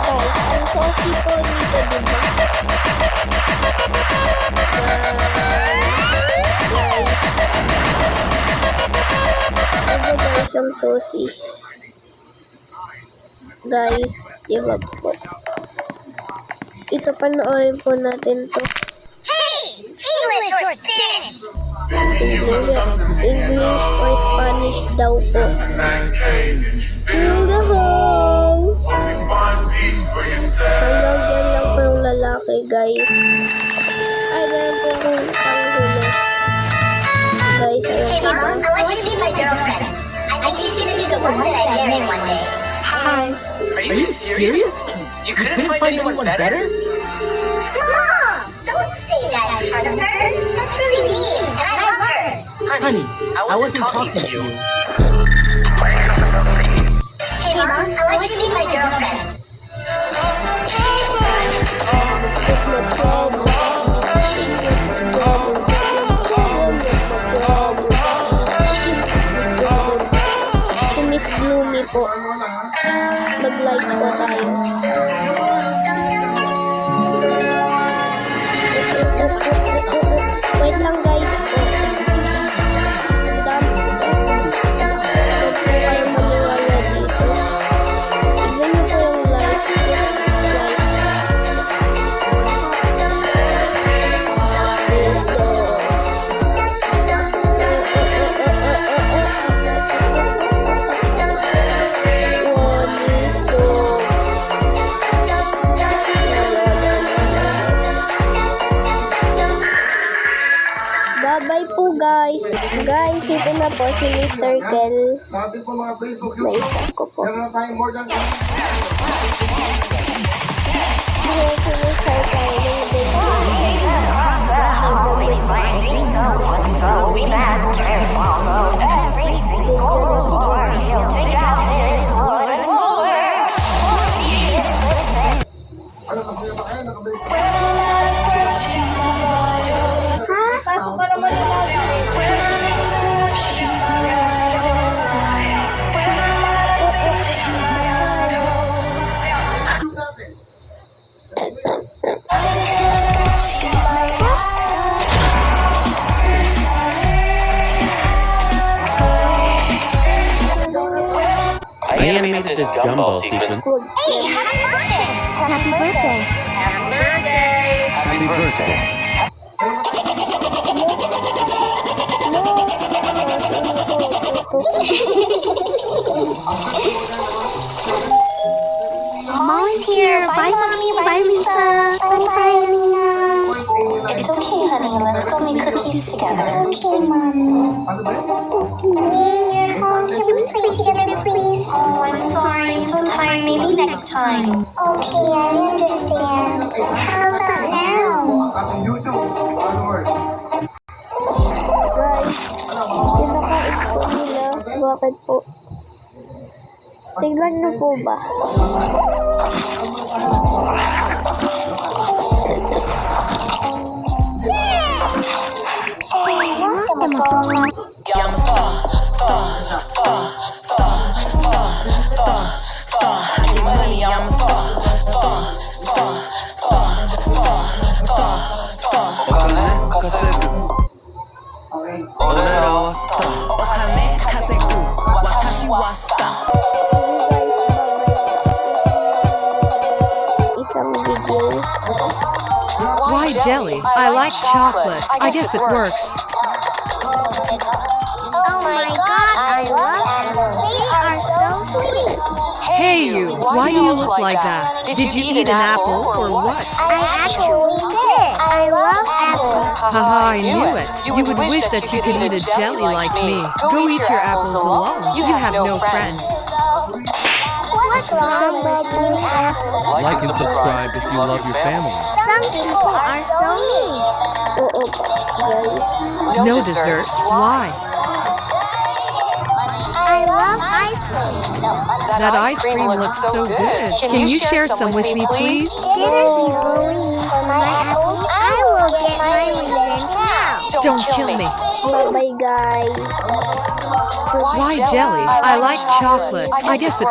Guys, ang saucy po dito, diba? Ito guys, ang saucy. Guys, diba po? Ito, panoorin po natin to. Hey! English or Spanish? English or Spanish daw po. Feel the home! Hanggang dyan lang po yung lalaki, guys. Ay, meron po kung panghuli. Guys, ayun Hey po. Mom, I want you to be my girlfriend. I think she's gonna be the one that I marry one day. Hi. Are you serious? You couldn't find anyone better? Mom! Don't say that in front of her. That's really mean, and I love her. Honey, I wasn't talking to you. Hey Mom, I want you to be my girlfriend. Si Miss Bloomy po. Mag-like po tayo. Wait lang guys po. Ang dami po. Huwag po kayong maniwala dito. Tignan niyo po yung like. Bye-bye po guys. Guys, ito na po si Miss Circle. Sabi po mga Facebook Naisap ko po. meron na tayong more than Ayan si Miss Circle. Always finding the one so we matter. Follow every single war. He'll take out his wood and roller. He is the same. ano kasi ba kayo nakabalik? Pasok ka naman I animated this gumball sequence. Hey, happy birthday! Happy birthday! Happy birthday! Happy birthday. Mom's here. Bye, Mommy. Bye, Lisa. Bye, Alina. It's okay, honey. Let's go make cookies together. Okay, Mommy. Yay, you're home. Can we play together, please? Oh, I'm sorry. I'm so tired. Maybe next time. Okay, I understand. How about now? Ating YouTube followers. guys. Kinakain po nila. Bakit po? Tingnan niyo po ba? Isang video. Why jelly? I like chocolate. I guess it works. Oh my god, I love apples. They are so sweet. Hey you, why do you look like that? Did you eat an apple or what? I actually did. I love apples. Haha, I knew it. You would wish that you could eat a jelly like me. Go eat your apples alone. You have no friends. What's wrong with eating apples? Like and subscribe if you love your family. Some people are so mean. Oo po, guys. No dessert. Why? I love ice cream. That ice cream looks so good. Can you share some with me, please? Didn't you bully me for my apples? I will get my revenge now. Don't kill me. Bye-bye, guys. Why jelly? I like chocolate. I guess it